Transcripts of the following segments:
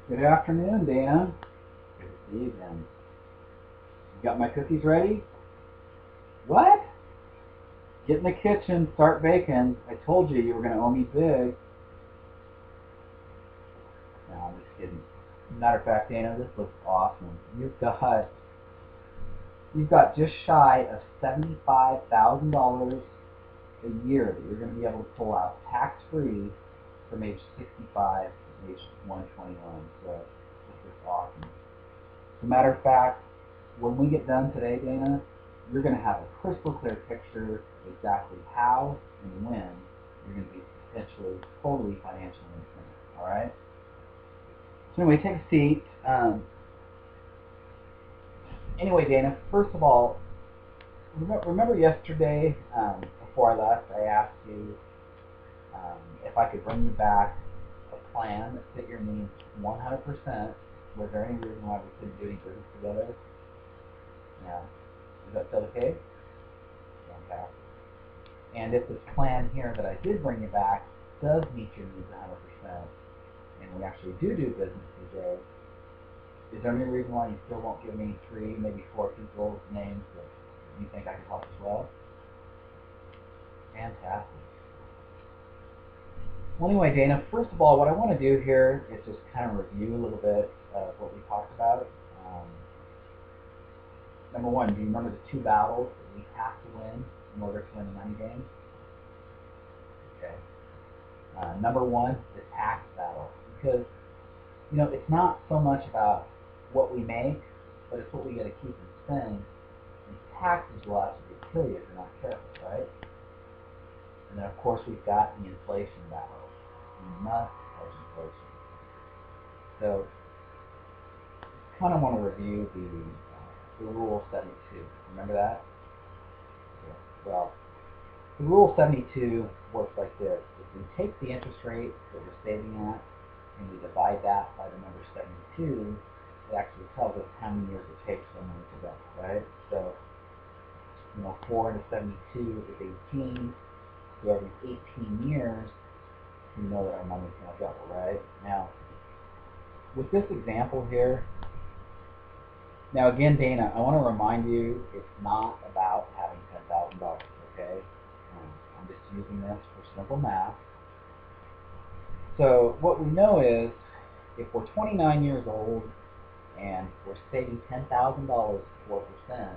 Good afternoon, Dana. Good to see you again. You got my cookies ready? What? Get in the kitchen, start baking. I told you were going to owe me big. No, I'm just kidding. Matter of fact, Dana, this looks awesome. You've got just shy of $75,000 a year that you're going to be able to pull out tax-free from age 65 to age 121. So this is awesome. As a matter of fact, when we get done today, Dana, you're going to have a crystal clear picture of exactly how and when you're going to be potentially totally financially independent. All right? So anyway, take a seat. Anyway, Dana, first of all, remember yesterday, before I left, I asked you if I could bring you back a plan that fit your needs 100%. Was there any reason why we couldn't do any business together? Yeah. Is that still the case? Fantastic. And if this plan here that I did bring you back does meet your needs 100%, and we actually do business today, is there any reason why you still won't give me 3, maybe 4 people's names that you think I could help as well? Fantastic. Well, anyway, Dana, first of all, what I want to do here is just kind of review a little bit of what we talked about. Number one, do you remember the 2 battles that we have to win in order to win the money game? Okay. Number one, the tax battle. Because, it's not so much about what we make, but it's what we got to keep and spend. And taxes will actually kill you if you're not careful, right? And then, of course, we've got the inflation battle. We must hedge inflation. So, I kind of want to review the Rule 72. Remember that? Yeah. Well, the Rule 72 works like this. If we take the interest rate that we're saving at and we divide that by the number 72, it actually tells us how many years it takes for money to double, right? So, 4 into 72 is 18. So every 18 years, we know that our money's going to double, right? Now, with this example here, now again, Dana, I want to remind you, it's not about having $10,000, okay? I'm just using this for simple math. So what we know is, if we're 29 years old and we're saving $10,000 at 4%,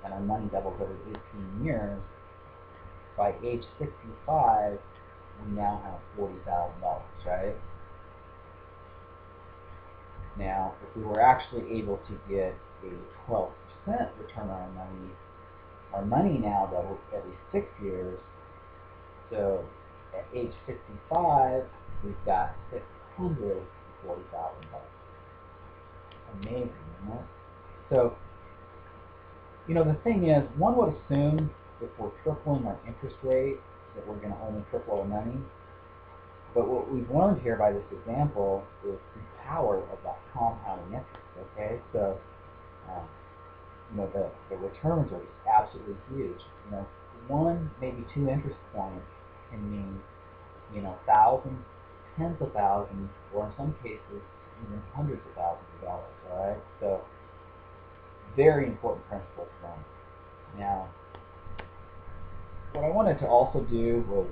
and our money doubles every 18 years, by age 65, we now have $40,000, right? Now, if we were actually able to get a 12% return on our money now doubles every 6 years. So at age 65, we've got $640,000. Amazing, isn't it? So, the thing is, one would assume if we're tripling our interest rate that we're going to only triple our money. But what we've learned here by this example is the power of that compounding interest, okay? So, the returns are just absolutely huge. 1, maybe 2 interest points can mean, thousands, tens of thousands, or in some cases, even hundreds of thousands of dollars, all right? So, very important principle to learn. Now, what I wanted to also do was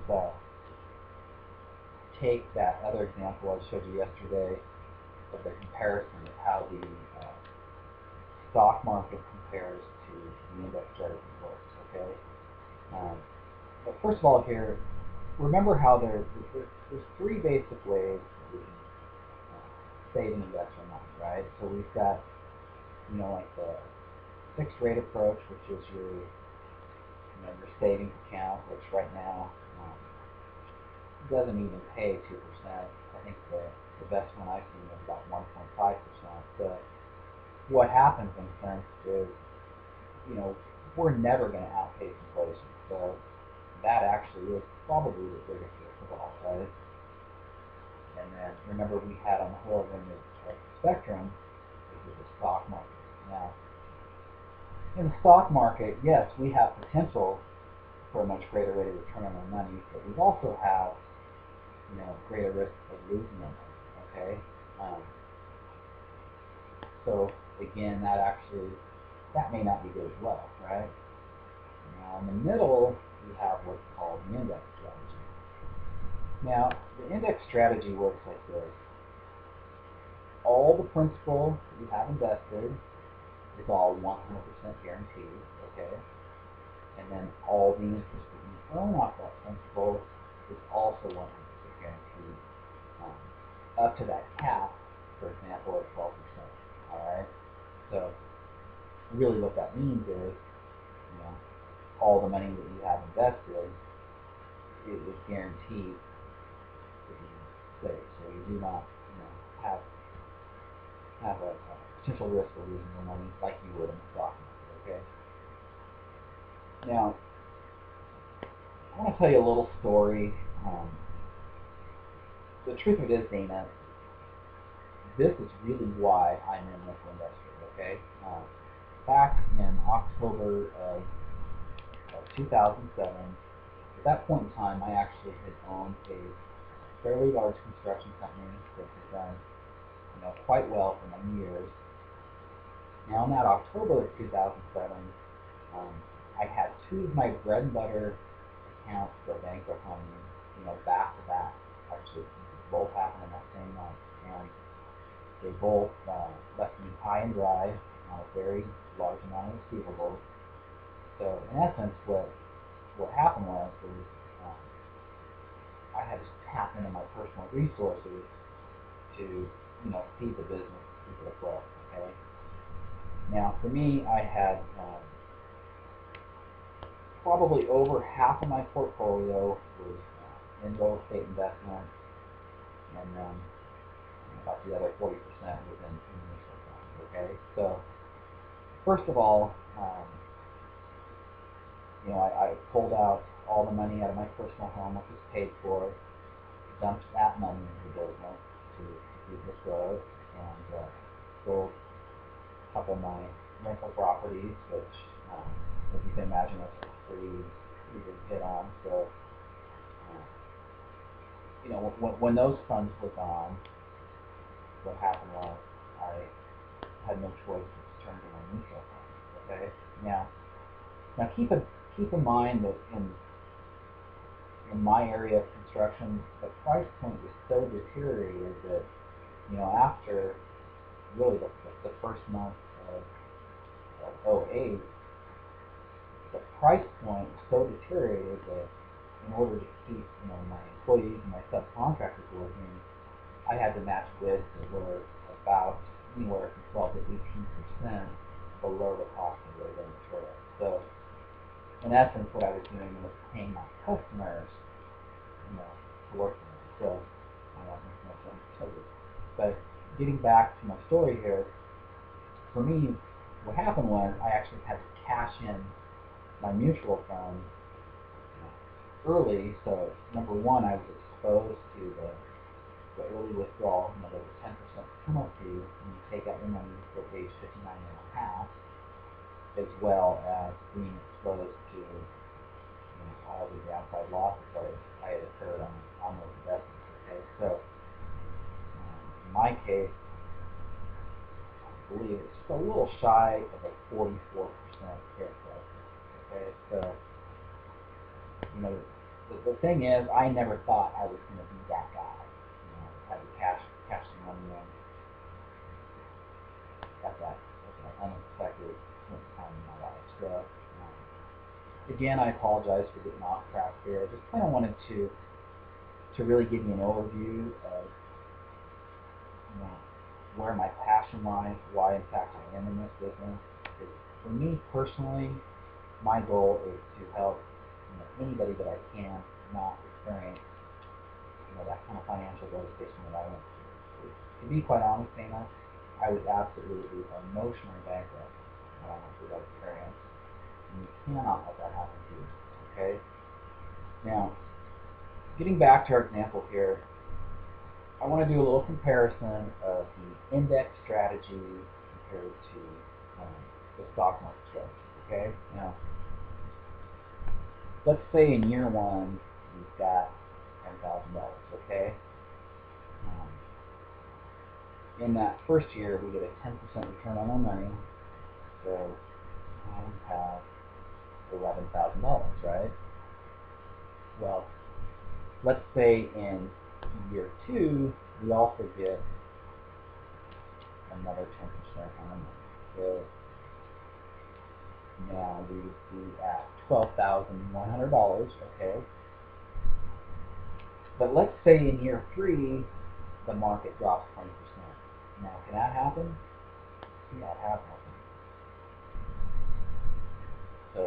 take that other example I showed you yesterday of the comparison of how the stock market compares to the index strategy works, okay? But first of all here, remember how there's 3 basic ways that we can save and invest our money, right? So we've got, like the fixed rate approach, which is your savings account, which right now doesn't even pay 2%. I think the best one I've seen is about 1.5%. But what happens in a sense is, we're never going to outpace inflation. So that actually is probably the biggest risk of all, right? And then remember we had on the whole end of the spectrum, this is the stock market. Now, in the stock market, yes, we have potential for a much greater rate of return on our money, but we also have, greater risk of losing it, okay? So again, that may not be good as well, right? Now in the middle, we have what's called the index strategy. Now, the index strategy works like this. All the principal that you have invested is all 100% guaranteed, okay? And then all the interest that you earn off that principal is also 100% guaranteed, up to that cap, for example, at 12%, all right? So really what that means is, all the money that you have invested is guaranteed to be safe. So you do not, have a potential risk of losing your money like you would in the stock market, okay? Now, I want to tell you a little story. The truth of it is, Dana, this is really why I'm in this industry, okay? Back in October of 2007, at that point in time, I actually had owned a fairly large construction company that had done, quite well for many years. Now, in that October of 2007, I had two of my bread and butter accounts go bankrupt on me, back to back. Actually, both happened in that same month, and they both left me high and dry on a very large amount of receivables. So, in essence, what happened was I had to tap into my personal resources to, feed the business, keep it afloat. Okay. Now, for me, I had probably over half of my portfolio was in real estate investment, and then about the other 40% was in mutual funds. Okay. So, first of all, I pulled out all the money out of my personal home, which was paid for, dumped that money into the business to keep this growth, and sold a couple of my rental properties, which, as you can imagine, was a pretty big hit on. So, when those funds were gone, what happened was I had no choice but to turn to my mutual funds. Okay. Now keep in mind that in my area of construction, the price point was so deteriorated that, after really the first month of 08, the price point was so deteriorated that in order to keep, my employees and my subcontractors working, I had to match bids that were about anywhere from 12 to 18% below the cost of labor and material. So, in essence, what I was doing was paying my customers, to work for me. So, that makes no sense to you. But getting back to my story here, for me, what happened was I actually had to cash in my mutual fund early. So, number one, I was exposed to the early withdrawal. There's a 10% penalty when you take out your money for age 59 and a half, as well as being exposed to all the downside losses that I had occurred on those investments. Okay, so in my case, I believe it's just a little shy of a 44% hit rate. Okay, so the thing is, I never thought I was going to be that guy. Had to cash some money in at that unexpected time in my life. So, again, I apologize for getting off track here. I just kind of wanted to really give you an overview of where my passion lies, why in fact I am in this business. For me personally, my goal is to help anybody that I can not experience that kind of financial devastation that I went through. To be quite honest, Dana, I was absolutely emotionally bankrupt when I went through that experience. And you cannot let that happen to you. Okay? Now, getting back to our example here, I want to do a little comparison of the index strategy compared to the stock market strategy. Okay? Now, let's say in year one, you've got $10,000. Okay? in that first year, we get a 10% return on our money. So I have $11,000, right? Well, let's say in year 2, we also get another 10% on our money. So now we would be at $12,100, okay? But let's say in year 3, the market drops 20%. Now, can that happen? Yeah, it has happened. So,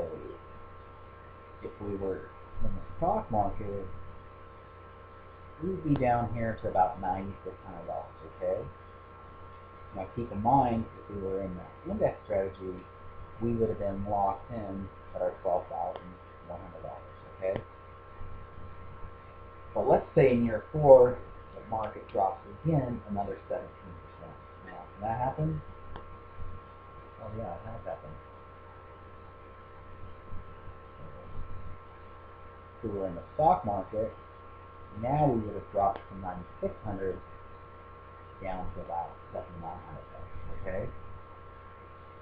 if we were in the stock market, we would be down here to about $9,600, okay? Now, keep in mind, if we were in the index strategy, we would have been locked in at our $12,100, okay? But let's say in year 4, the market drops again another 17%. Now, can that happen? Oh yeah, it has happened. If we were in the stock market, now we would have dropped from 9,600 down to about 7,900, okay?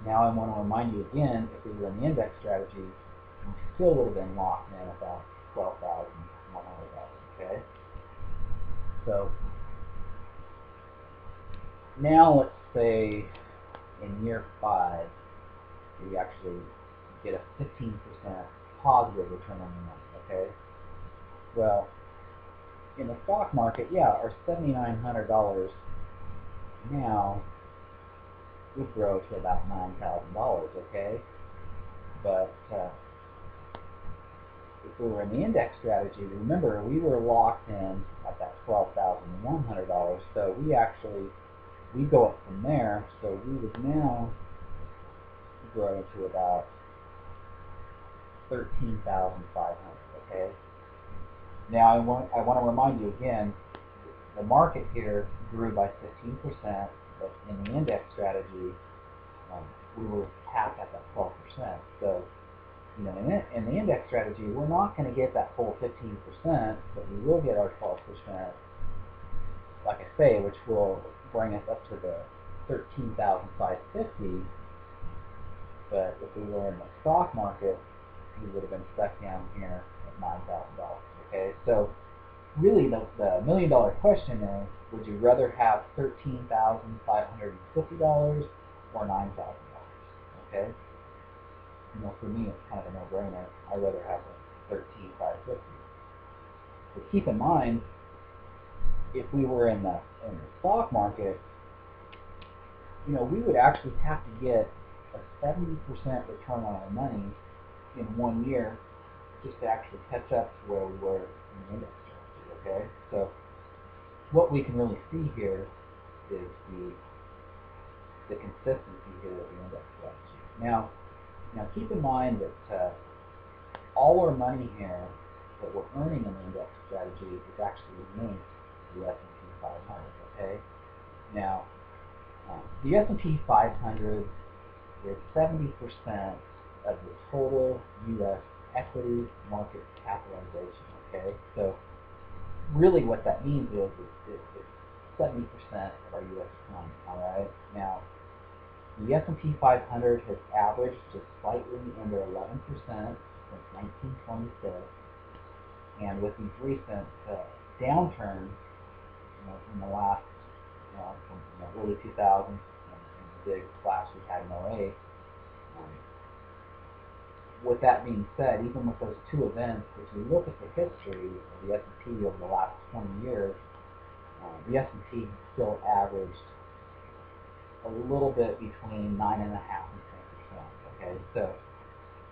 Now I want to remind you again, if we were in the index strategy, we still would have been locked in about $12,100, okay? So now let's say in year 5, we actually get a 15% positive return on your money, okay? Well, in the stock market, yeah, our $7,900 now would grow to about $9,000, okay? But if we were in the index strategy, remember we were locked in at that $12,100, so we go up from there, so we would now grow to about $13,500, okay? Now I want to remind you again, the market here grew by 15%, but in the index strategy, we were capped at that 12%. So, you know, in the index strategy, we're not going to get that full 15%, but we will get our 12%, like I say, which will bring us up to the $13,550. But if we were in the stock market, we would have been stuck down here at $9,000. Okay, so really the $1 million question is, would you rather have $13,550 or $9,000? Okay, you know, for me it's kind of a no-brainer. I'd rather have $13,550. But keep in mind, if we were in the stock market, you know, we would actually have to get a 70% return on our money in 1 year just to actually catch up to where we were in the index strategy, okay? So what we can really see here is the consistency here of the index strategy. Now keep in mind that all our money here that we're earning in the index strategy is actually linked to the S&P 500, okay? Now, the S&P 500 is 70% of the total U.S. equity market capitalization, okay? So really what that means is it's 70% of our U.S. economy, all right? Now, the S&P 500 has averaged just slightly under 11% since 1926, and with these recent downturns, you know, in the last, you know, from the early 2000s and the big flash we had in 08, with that being said, even with those two events, if you look at the history of the S&P over the last 20 years, the S&P still averaged a little bit between 9.5% and 10%. Okay, so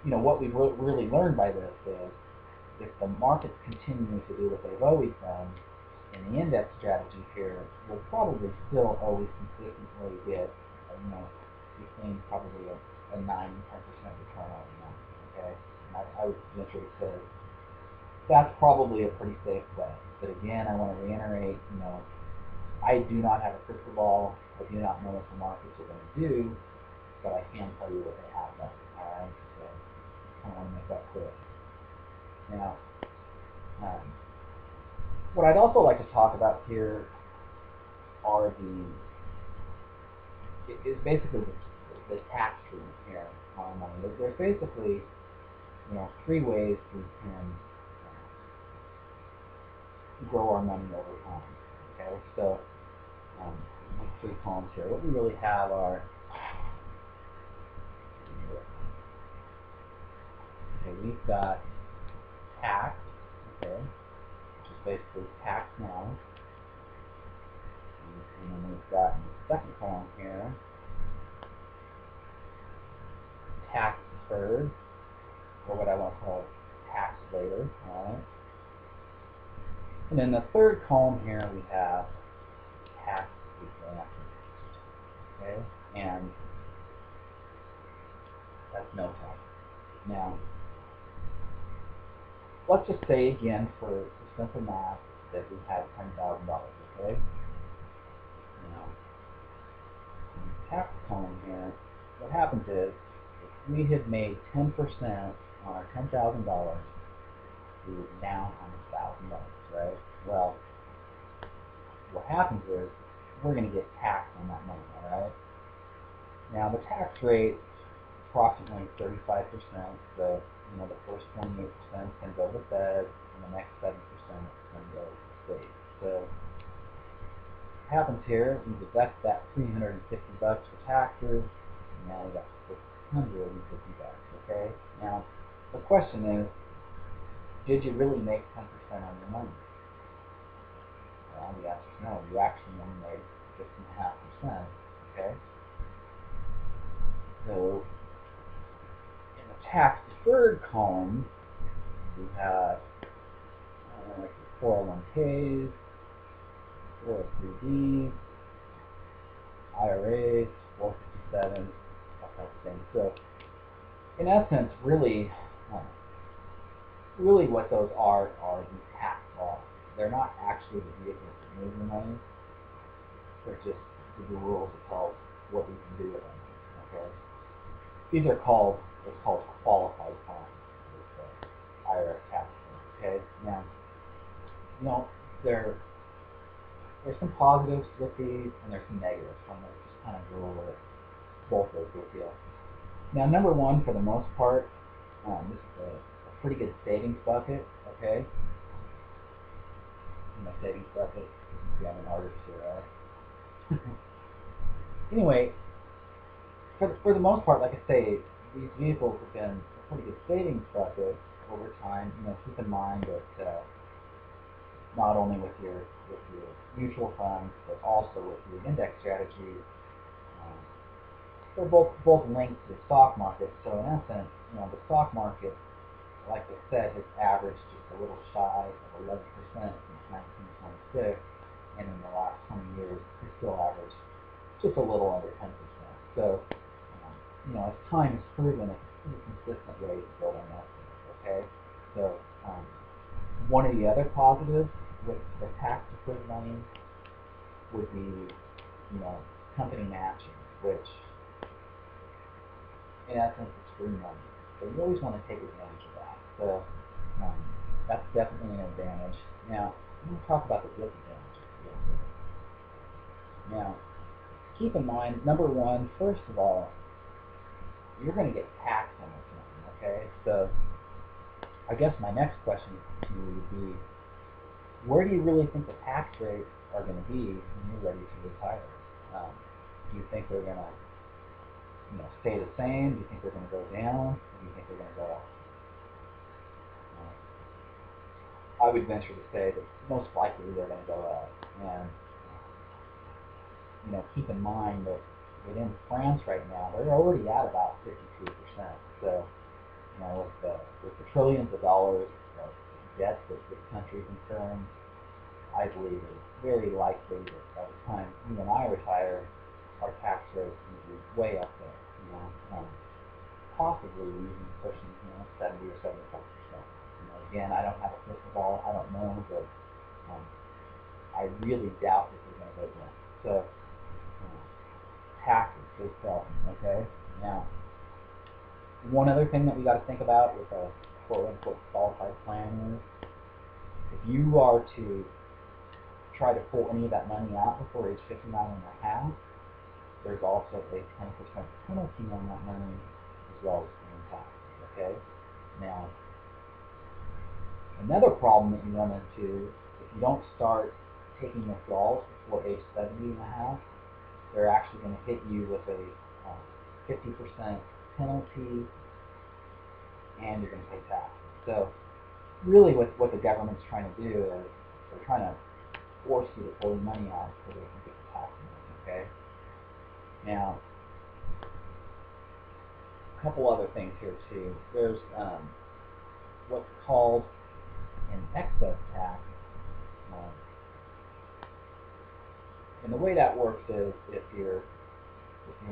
you know what we've really learned by this is if the markets continue to do what they've always done, in the index strategy here, we'll probably still always consistently get, you know, between probably a 9 and 10% return on the money. Okay, and I would venture to say that's probably a pretty safe bet. But again, I want to reiterate, you know, I do not have a crystal ball. I do not know what the markets are going to do, but I can tell you what they have done. All right, so I want to make that clear. Now, what I'd also like to talk about here are the is basically the tax treatment here on money. There's basically, you know, three ways we can grow our money over time. Okay, so three columns here. What we really have are, okay, we've got tax, okay, which is basically tax now. And then we've got in the second column here, tax deferred, or what I want to call tax later. Alright. And in the third column here we have tax exempt. Okay, and that's no tax. Now, let's just say again for simple math that we had $10,000. Okay. Now, in the tax column here, what happens is if we had made 10% on our $10,000, we would now have $1,000, right? Well, what happens is we're going to get taxed on that money, all right? Now, the tax rate is approximately 35%, so, you know, the first 28% can go to the Fed, and the next 7% can go to the state. So, what happens here, we deduct that $350 for taxes, and now we got $650, okay? Now, the question is, did you really make 10% on your money? Well, the answer is no. You actually only made 6.5%, okay? So, in the tax deferred column, we have 401ks, 403bs, IRAs, 457s, that type of thing. So, in essence, really what those are the tax laws. They're not actually the vehicles that move the money. They're just the rules that tell what we can do with them. Okay. These are called qualified plans with the IRS tax plan. Okay. Now, you know, there's some positives with these and there's some negatives. So I'm going to just kind of go over both of those with you. Now, number one, for the most part, this is a pretty good savings bucket, okay? My savings bucket, I'm an artist here, right? Anyway, for the most part, like I say, these vehicles have been a pretty good savings bucket over time. You know, keep in mind that not only with your mutual funds, but also with your index strategies, they're both linked to the stock market. So in essence, you know, the stock market, like I said, has averaged just a little shy of 11% since 1926, and in the last 20 years, it's still averaged just a little under 10%. So, you know, as time has proven, it's a pretty consistent way to build on that. Okay, so one of the other positives with the tax-deferred money would be, you know, company matching, which in essence is free money. So you always want to take advantage of that. So that's definitely an advantage. Now, I'm going to talk about the disadvantages a little bit. Now, keep in mind, number one, first of all, you're going to get taxed on this money, okay? So I guess my next question to you would be, where do you really think the tax rates are going to be when you're ready to retire? Do you think they're going to, you know, stay the same? Do you think they're going to go down? Or do you think they're going to go up? I would venture to say that most likely they're going to go up. And, you know, keep in mind that within France right now, they're already at about 52%. So, you know, with the trillions of dollars of debt that this country concerns, I believe it's very likely that by the time you and I retire, our tax rate is going to be way up there. You know, possibly even pushing, you know, 70 or 75%. You know, again, I don't have a crystal ball. I don't know, but I really doubt this is going to go down. So, taxes, big problem. Okay. Now, one other thing that we got to think about with a quote-unquote qualified plan is, if you are to try to pull any of that money out before age 59 and a half, there's also a 10% penalty on that money as well as paying taxes. Okay. Now, another problem that you run into, if you don't start taking withdrawals before age 70.5, they're actually going to hit you with a 50% penalty, and you're going to pay taxes. So really what the government's trying to do is they're trying to force you to pull your money out so they can get the tax money, okay? Now, a couple other things here too. There's what's called an excess tax. And the way that works is if you're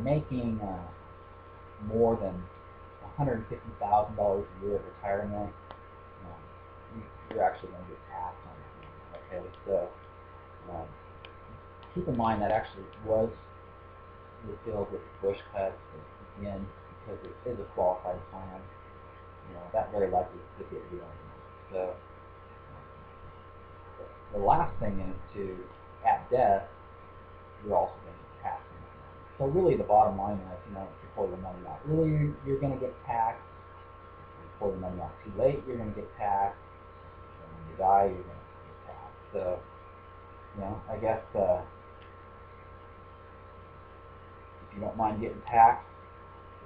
making more than $150,000 a year at retirement, you're actually going to get taxed on it. Okay, so keep in mind that actually was repealed with the Bush cuts, but again, because it is a qualified plan, that very likely could get realized. So the last thing is at death, you're also going to get taxed on it. So really the bottom line is, if you pull your money out early, you're going to get taxed. If you pull your money out too late, you're going to get taxed. And when you die, you're going to get taxed. So, I guess if you don't mind getting taxed,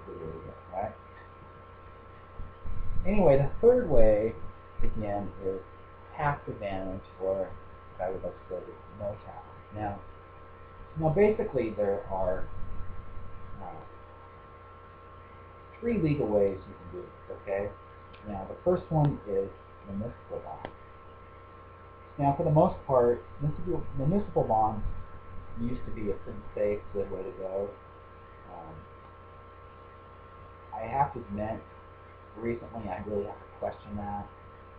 you're really good, right? Anyway, the third way, again, is tax advantage, or I would like to say no tax. Now, basically there are three legal ways you can do this, okay? Now, the first one is municipal bonds. Now, for the most part, municipal bonds used to be a pretty safe, good way to go. I have to admit, recently I really have to question that.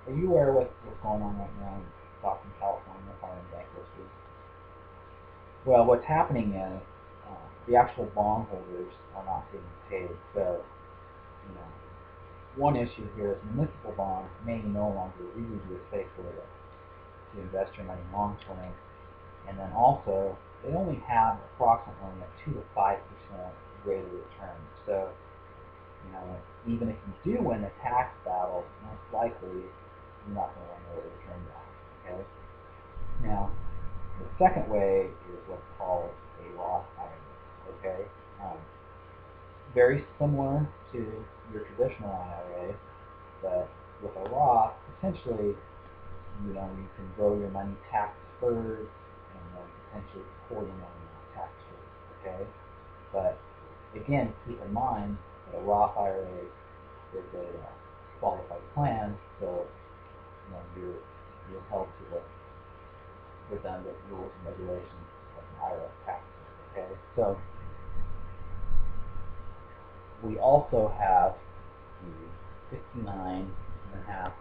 Are you aware of what's going on right now in Stockton, California, filing bankruptcy? Well, what's happening is the actual bondholders are not getting paid. So, one issue here is municipal bonds may no longer really be a safe way to invest your money long term. And then also, they only have approximately a 2 to 5% rate of return. So, even if you do win the tax battle, most likely you're not going to win the rate of return battle. Okay? Now, the second way is what's called a Roth IRA. Okay? Very similar to your traditional IRA, but with a Roth, essentially, you can grow your money tax deferred and then potentially pull your money out tax free. Okay? But again, keep in mind that a Roth IRA is a qualified plan, so you're held to the redundant rules and regulations of the IRS tax code. Okay, so we also have the 59.5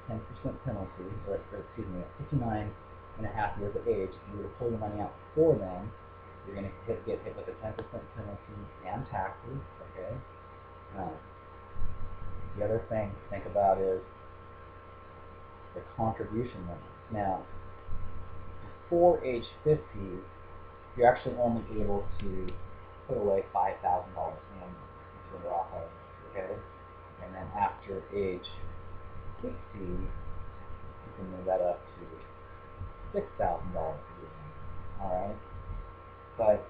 10% penalty, or excuse me, at 59.5 years of age. If you were to pull your money out before then, you're going to get hit with a 10% penalty and taxes. Okay. The other thing to think about is the contribution limits. Now, before age 50, you're actually only able to put away $5,000 annually into a Roth IRA. Okay, and then after age 60, you can move that up to $6,000 a year. All right, but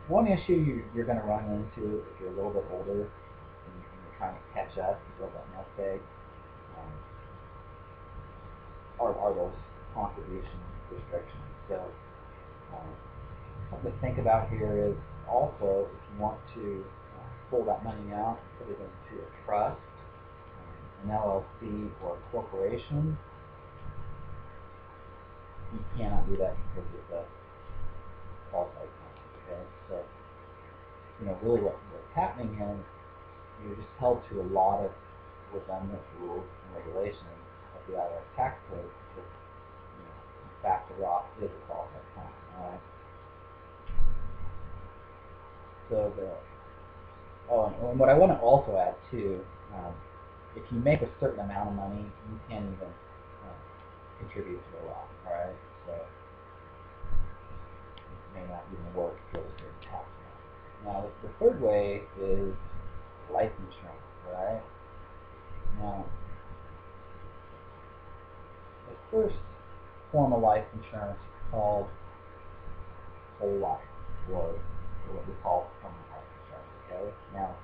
one issue you're going to run into if you're a little bit older and you're trying to catch up, you build that nest egg, are those contribution restrictions. So something to think about here is also if you want to pull that money out, put it into a trust, an LLC, or a corporation, you cannot do that because it's a qualified plan. Okay, so really what's happening is you're just held to a lot of redundant rules and regulations of the IRS tax code because in fact the Roth is a qualified plan. All right. So and what I want to also add too, if you make a certain amount of money, you can't even contribute to the Roth. All right. So even work for a certain tax amount. Now, the third way is life insurance, right? Now, the first form of life insurance is called whole life, or what we call permanent life insurance, okay? Now,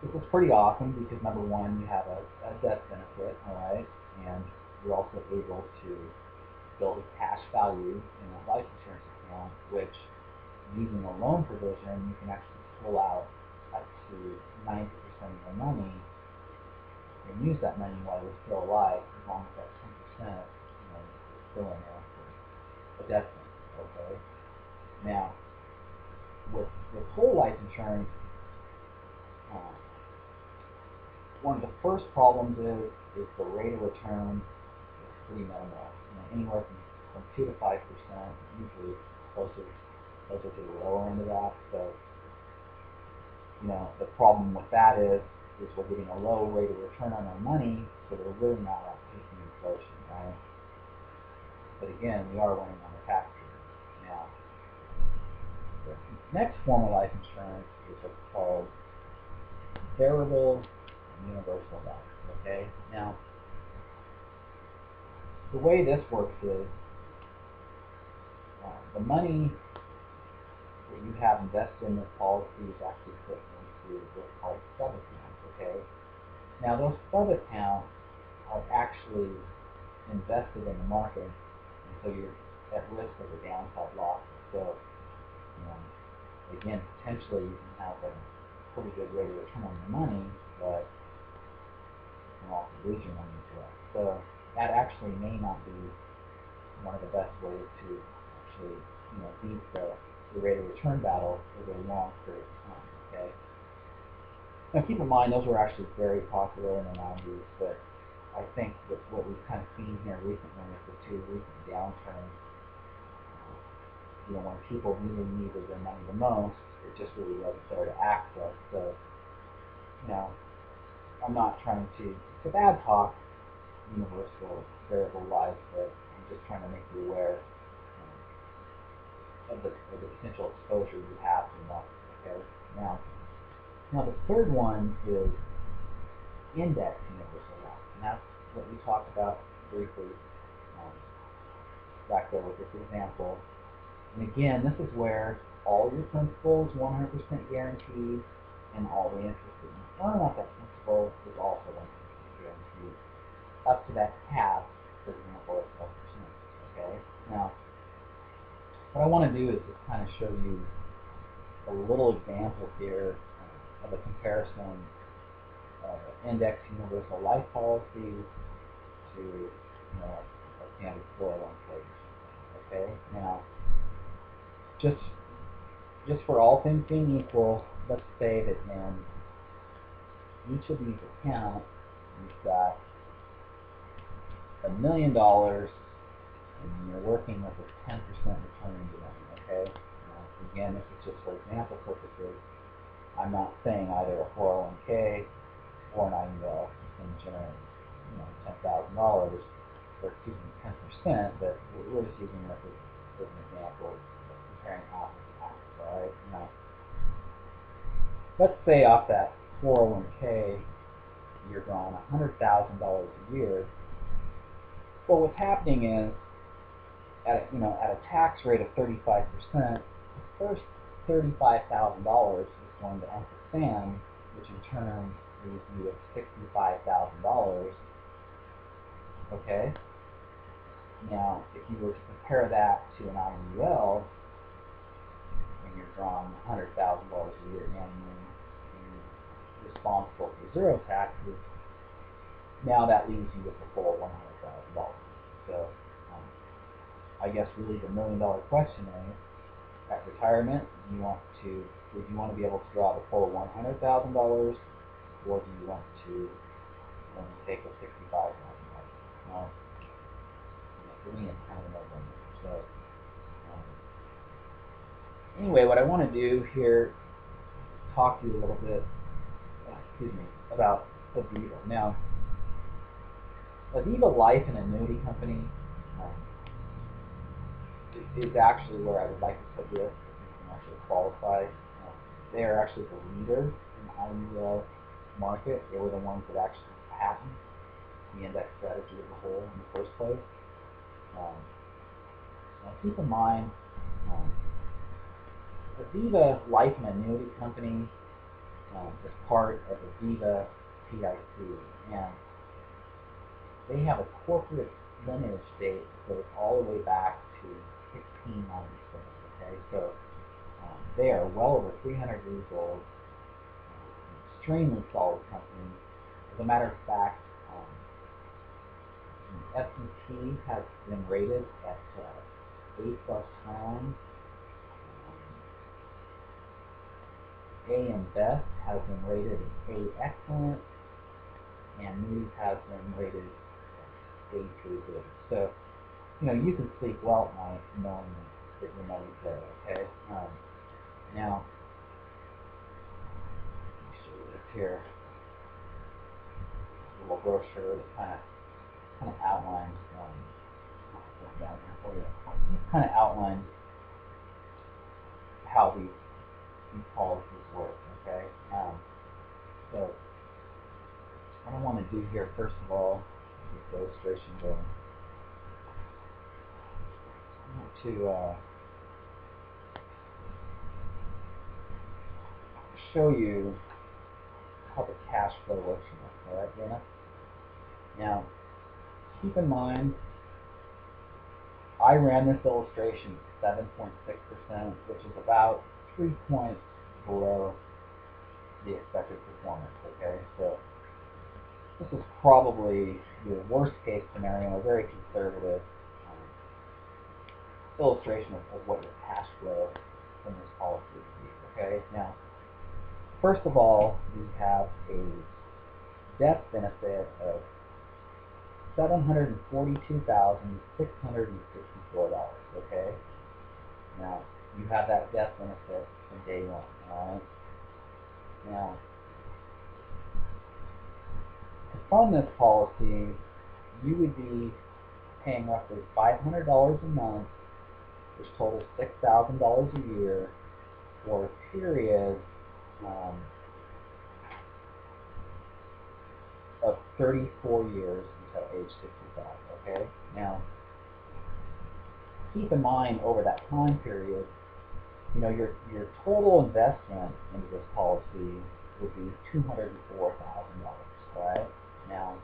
this is pretty awesome because, number one, you have a death benefit, all right? And you're also able to build a cash value in a life insurance account, which, using a loan provision, you can actually pull out up to 90% of your money and use that money while you're still alive, as long as that 10% is still in there for a death benefit, okay? Now, with whole life insurance, one of the first problems is the rate of return is pretty minimal. Anywhere from 2 to 5%, usually closer to the lower end of that. So, the problem with that is we're getting a low rate of return on our money, so we're really not outpacing inflation, right? But again, we are running on the tax rate. Now, the next form of life insurance is what's called variable universal life, okay? Now, the way this works is the money that you have invested in this policy is actually put into what's called sub-accounts, okay? Now, those sub-accounts are actually invested in the market, and so you're at risk of a downside loss. So, again, potentially you can have a pretty good rate of return on your money, but you can also lose your money as well. So that actually may not be one of the best ways to actually, beat the rate of return battle over a long period of time, okay? Now keep in mind, those were actually very popular in the 90s, but I think with what we've kind of seen here recently with the two recent downturns, when people really needed their money the most, it just really wasn't there to access. So, I'm not trying to bad talk universal variable life, but I'm just trying to make you aware of the potential exposure you have to markets, okay? Now the third one is index universal life, and that's what we talked about briefly back there with this example. And again, this is where all your principal is 100% guaranteed, and all the interest that you earn off that principal is also 100% guaranteed, up to that cap, for example, of 12%. Okay? Now, what I want to do is just kind of show you a little example here of a comparison of an index universal life policy to a standard 401k. Okay? Now, just for all things being equal, let's say that in each of these accounts you've got $1 million and you're working with a 10% return dividend, okay? Now, again, this is just for example purposes. I'm not saying either a 401k or an IUL can generate, $10,000, or excuse me, 10%, but we're just using this as an example of comparing apples to apples, all right? Now, let's say off that 401k you're drawing $100,000 a year. Well, what's happening is, at a tax rate of 35%, the first $35,000 is going to Uncle Sam, which in turn leaves you with $65,000. Okay. Now, if you were to compare that to an IUL, and you're drawing $100,000 a year annually, and you're responsible for zero taxes, now that leaves you with a full $100,000. So, I guess really the $1 million question is, at retirement, would you want to be able to draw the full $100,000, or do you want to take a $65,000? Now, for me, it's kind of a no-brainer. So, anyway, what I want to do here is talk to you a little bit, about Aviva. Now, Aviva Life and Annuity Company, is actually where I would like to put this. You can actually qualify. They are actually the leader in the IUL market. They were the ones that actually patented the index strategy as a whole in the first place. Now keep in mind, Aviva Life and Annuity Company is part of Aviva PIC, and they have a corporate lineage date that goes all the way back to 1697. Okay, so they are well over 300 years old, extremely solid company. As a matter of fact, S&P has been rated at A+ times. AM Best has been rated A excellent, and Moody's has been rated A through good. So, you can sleep well at night knowing that your money's there. Okay. Now, let me show you this here. A little brochure that kind of outlines. Down here for you. Kind of outlines how these policies work. Okay. So what I want to do here, first of all, get the illustration going. I want to show you how the cash flow works from this. All right, Dana? Now, keep in mind, I ran this illustration at 7.6%, which is about 3 points below the expected performance. Okay, so this is probably your worst case scenario, a very conservative illustration of what your cash flow from this policy would be. Okay, now first of all, we have a death benefit of $742,664. Okay, now you have that death benefit from day one. All right. Now, to fund this policy, you would be paying roughly $500 a month, which totals $6,000 a year, for a period of 34 years until age 65. Okay. Now, keep in mind, over that time period, your total investment into this policy would be $204,000. Right? Now,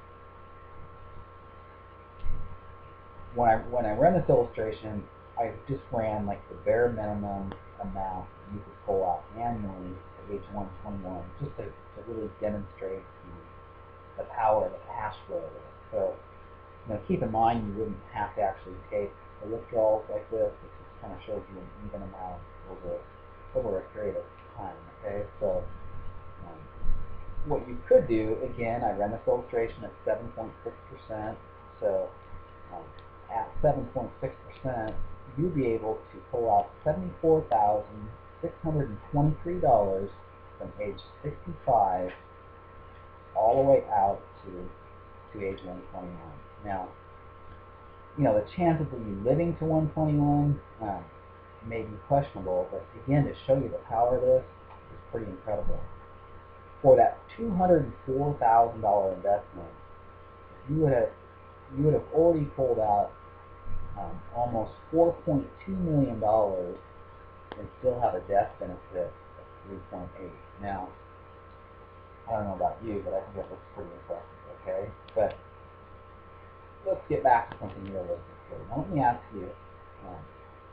when I run this illustration, I just ran like the bare minimum amount you could pull out annually at age 121, just to really demonstrate the power of the cash flow. So, keep in mind, you wouldn't have to actually take the withdrawals like this. It just kind of shows you an even amount over a period of time. Okay, so what you could do, again, I ran this illustration at 7.6%. So at 7.6%, you'd be able to pull out $74,623 from age 65 all the way out to age 121. Now, the chances of you living to 121 may be questionable, but again, to show you the power of this is pretty incredible. For that $204,000 investment, you would have already pulled out almost $4.2 million and still have a death benefit of 3.8. Now, I don't know about you, but I think that looks pretty impressive. Okay, but let's get back to something realistic here. Now, let me ask you,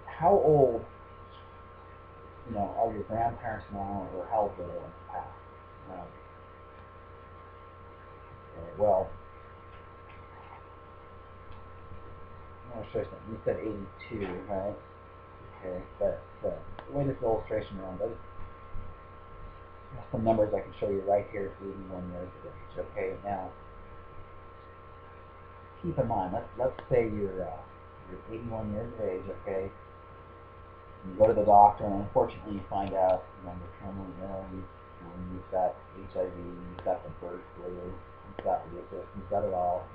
how old, are your grandparents now, or how old were they in the past? Well, I'm going to show you something. You said 82, right? Okay, but the way this illustration runs, I have some numbers I can show you right here for 81 years of age. Okay, now, keep in mind, let's say you're 81 years of age, okay? You go to the doctor, and unfortunately you find out, you're terminally ill, you've got HIV, you've got the bird flu, you've got lupus, you've got it all.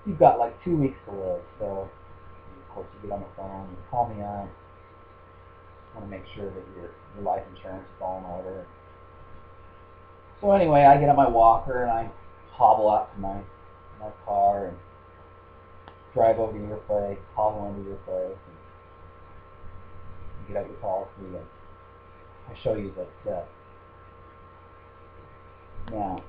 You've got like 2 weeks to live, so you course, you get on the phone, you call me up, want to make sure that your life insurance is all in order. So anyway, I get on my walker and I hobble out to my car and drive over to your place, hobble into your place, and get out your policy, and I show you that now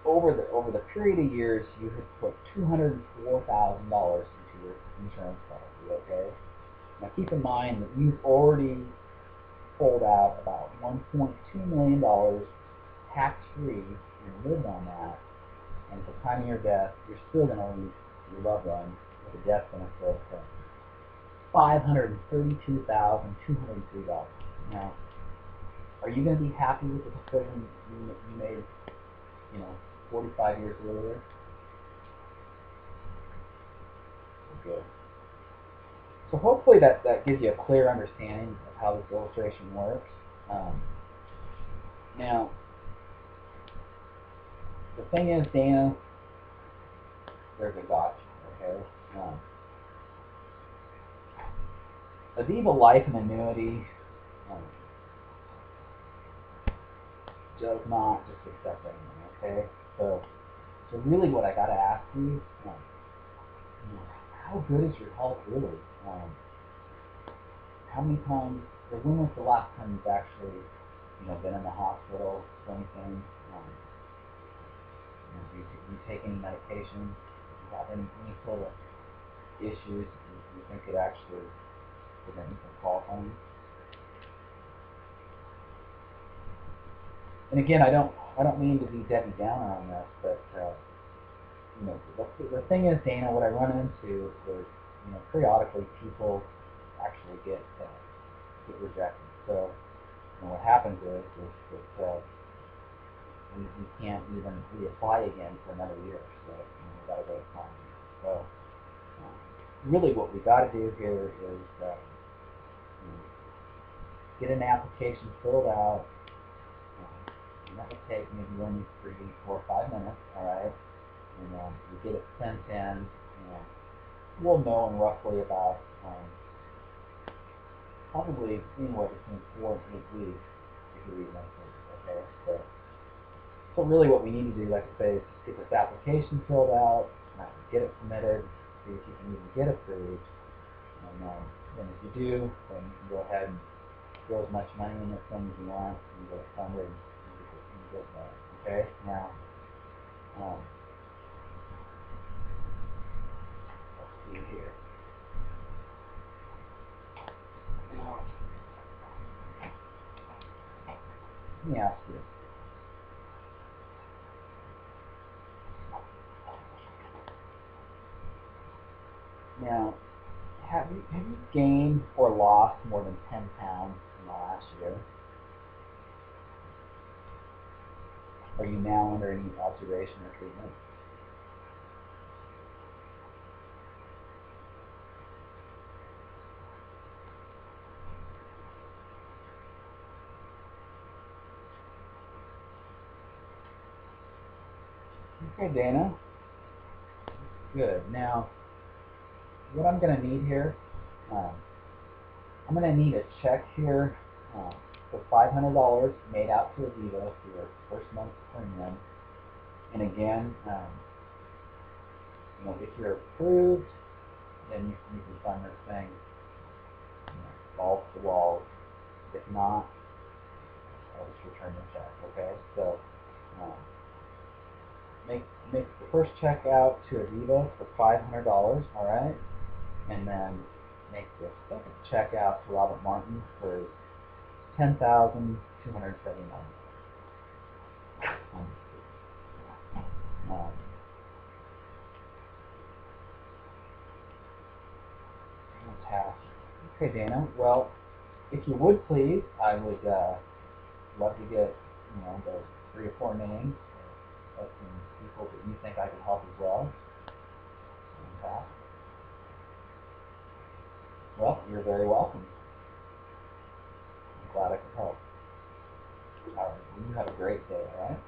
over the period of years you had put $204,000 into your insurance policy. Okay. Now keep in mind that you've already pulled out about $1.2 million tax-free and lived on that, and at the time of your death, you're still going to leave your loved one with a death benefit of $532,203. Now, are you going to be happy with the decision you made, 45 years earlier? Good. So hopefully that gives you a clear understanding of how this illustration works. Now, the thing is, Dana, there's a gotcha, okay? Aviva Life and Annuity does not just accept anyone, okay? So really what I got to ask you, how good is your health really? How many times, or when was the last time you've actually, been in the hospital for anything? Do you take any medication? Do you have any sort of issues you think could actually prevent you from qualifying? And again, I don't mean to be Debbie Downer on this, but the thing is, Dana, what I run into is, periodically people actually get rejected. So what happens is that you can't even reapply again for another year. So you got to go to time. So really, what we got to do here is get an application filled out. And that would take maybe 1, 3, 4, 5 minutes. All right, and you get it sent in, and we'll know in roughly about probably anywhere between 4 and 8 weeks if you're even okay. So really what we need to do, like I say, is just get this application filled out, get it submitted, see if you can even get approved, and if you do, then you can go ahead and throw as much money in this thing as you want, and get it funded, and get that. Okay? Now, let's see here. Let me ask you. Now, have you gained or lost more than 10 pounds in the last year? Are you now under any observation or treatment? Okay, Dana. Good. Now, what I'm going to need here, I'm going to need a check here for $500 made out to Aviva for your first month's premium. And again, if you're approved, then you can fund this thing balls to walls. If not, I'll just return your check. Okay, so make the first check out to Aviva for $500. All right, and then make the second check out to Robert Martin for $10,279. Fantastic. Okay, Dana. Well, if you would please, I would love to get the 3 or 4 names of some people that you think I could help as well. Fantastic. Well, you're very welcome. I'm glad I could help. All right. Well, you have a great day. All right.